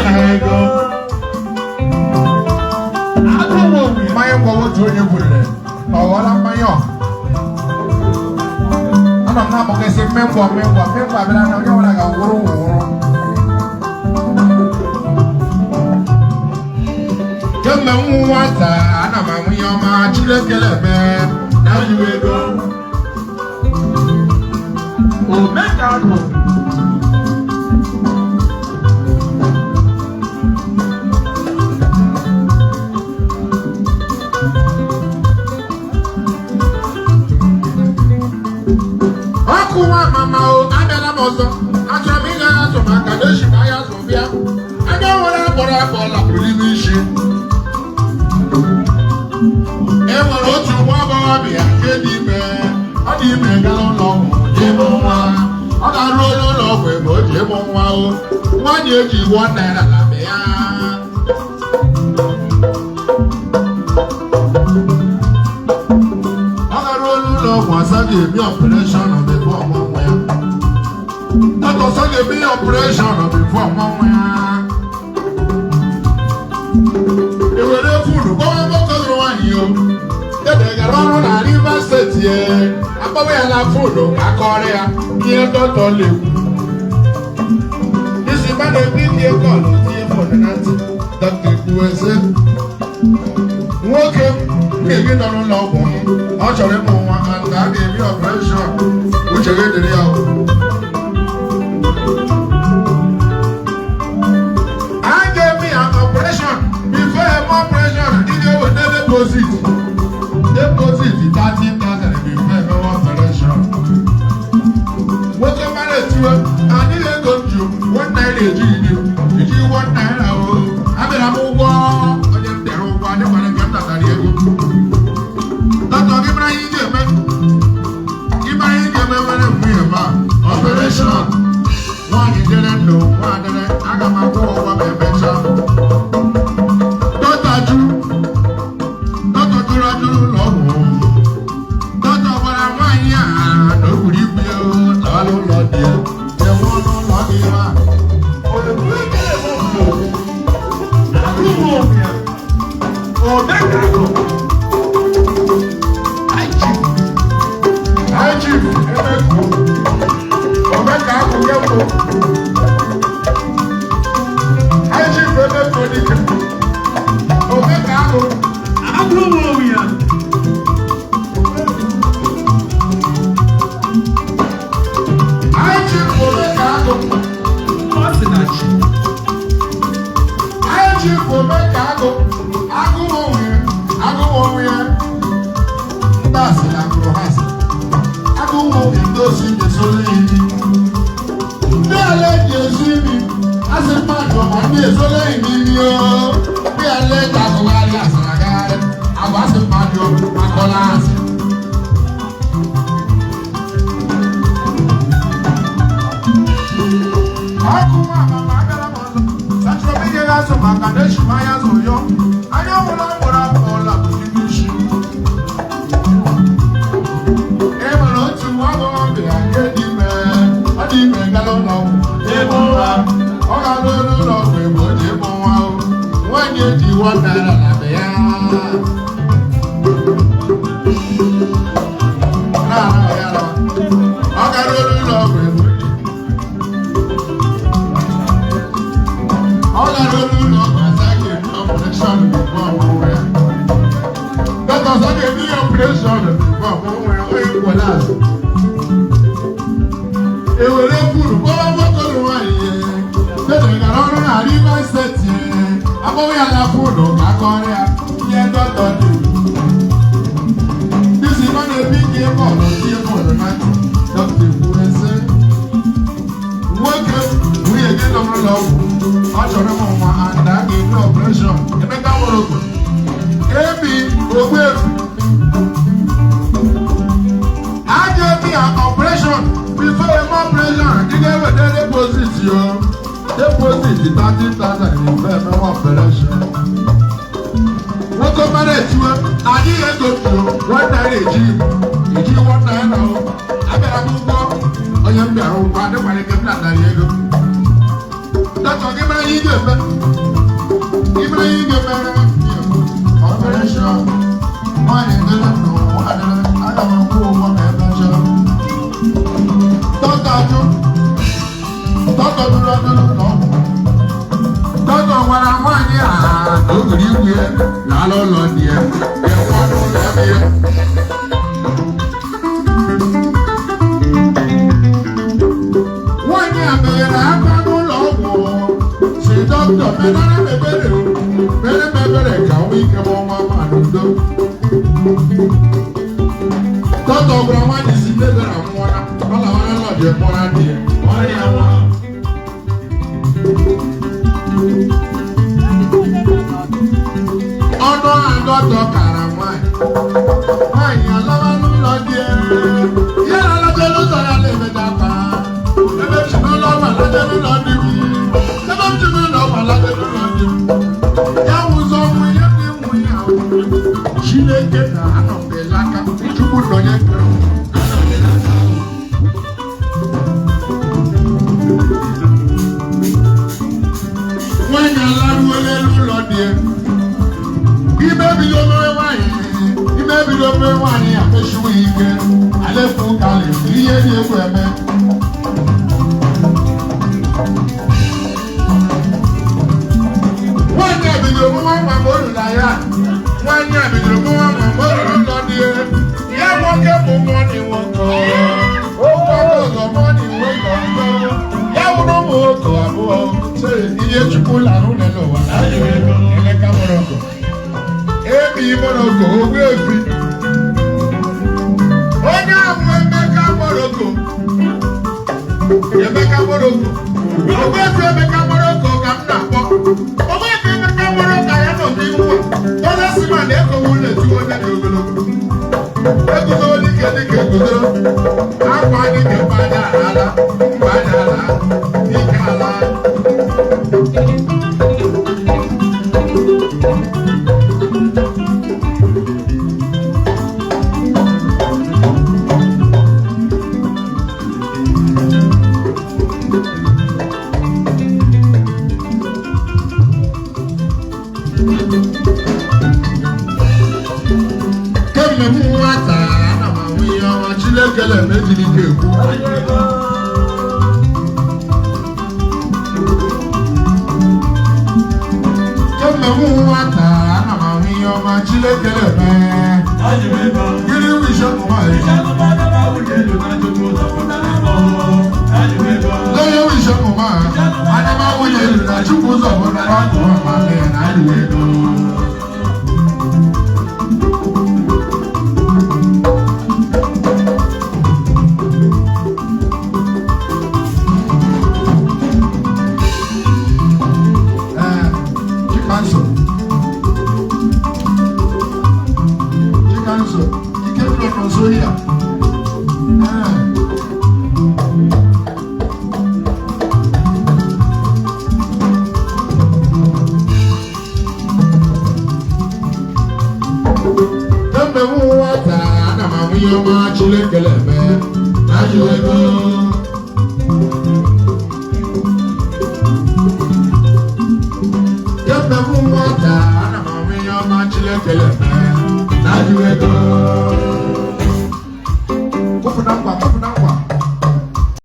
ego. Mmanya ngwa otu onye gwurere ọghọla mmanya ọha. Ana m na-akpọkasị mmengwa bịara na onye ọbụla ga-wụrụ wụrụ. Kemgbe m nwata ana m amụ ihe ọma Chineke na-eme na-ajụ ego. Omekano Oku Nwamma o abịala m ọzọ. Achọrọ m ịga azụ maka na eji m ahịa azụ bịa. Anya nwere akpọrọ akpọ lapụrụ n'ime isi. E nwere otu nwa agbọghọbịa nke dị ime. Ọ dị ime gara ụlọ ọgwụ ịmụ nwa. Ọ ga-arụ ụlọ ọgwụ ebe o ji ịmụ nwa o. Nwaanyị eji $1 na be ya. Ọ ga-arụ ụlọ ọgwụ asaghị eme ọpụreshọn bifo ọmụmụ ya. Dọkịta asaghị eme ọpụreshọn bifo ọmụmụ ya. E were funu gbawa nwoke lụrụ nwaanyị o. Dede gara ọrụ na Rivers Steeti ye. Akpọwa ya na fonu ka akọrọ ya ihe dọkịta na-ekwu. Isi ma na-ekwu ihe kọlụ tinye fonu na ntị. Dọkịta ekwuwe sị nwoke m ga-ebi nọ n'ụlọ ọgwụ m. Ọ chọrọ ịmụ nwa ka a ga-eme ọpụreshọn. Uche gị dịrị ya o. A ga-eme ya ọpụreshọn bifo eme ọpụreshọn ị ga-eweta deposit. Deposit 30,000 bifo eme ọpụreshọn. Nwoke mara etiwe anyị ga-ego nju $1 ejighị iji $1 o. Abịara m ụgwọ onye m bịara ụgwọ adị nwere nke m natara ego. Dọkịta gị mara ihe ga-eme nwere mgbe ihe ma ọpụreshọn. Nwaanyị dere ndụ nwa adịrị aga m akwụ ụgwọ ma emechaa. Dọkịta jụrụ ajụ ụlọ ọgwụ. Dọkịta gwara nwaanyị a na o buru ibu ya lọọla ụlọ dị ya. Enwe ọnụ ụlọ dị ya. Deposit 30,000 in operation. Wọ́n mara etuwe, anyị ga-ego $1 eji $1 o. Abịara m ụgwọ onye m bịara ụgwọ adịkwara ike m natara ego. Dọkịta gị mere operation. Money didn't know what I don't know what I mentioned. Talk when I'm one year. Don't believe me. Not all on the air. One year, man, I'm not no longer. See, doctor, man, I'm a better. Can we come on, Mama? Doctor, Grandma is in the other one. All I want to do is one idea. One year. Oh no, I'm not talking about mine. Mine, I love you, Lord, dear. Yeah, I love you, Lord, I live in that car. Never to know love, I love you, Lord, you. Never to know love, I love you, Lord, you. Yeah, who's on me, yeah, she didn't get her hand on the laka. You put on your girl. When you love you, Lord, dear. He may be your wine. He may be your wine. I'm sure he can. I left for Cali. He is your women. One day, be your woman, my boy, Lion. One day, be your woman, my boy, Lord. Yeah, won't get more money, won't go. Oh, money, won't go. Yeah, won't go. Say, you pull out on the lower. I Ebi Morocco, Wefi. Onya Emeka Morocco. Emeka Morocco. Wefi Emeka Morocco kam na po. Wefi Emeka Morocco ya no bi wo. Ola sima na eko wo le tu onya de ogolo. Eko so dike ogolo. Akwa ni ke banya ala. Ikala. Kele méjì ní kéèkú. Kẹ́mẹ̀ mú wá tà á nà máa ń yan ọmọ ajílẹ̀ kẹlẹ̀ mẹ́. Gírí wí ìṣẹ́kù máa yẹ. Lẹ́yìn wí ìṣẹ́kù máa, Adébáwò yẹ lùdà Chukwu sọ̀bọ̀ náà wà kó wà máa bẹ̀rẹ̀ náà lùwẹ̀ lọ. Iheoma Chineke N'eme,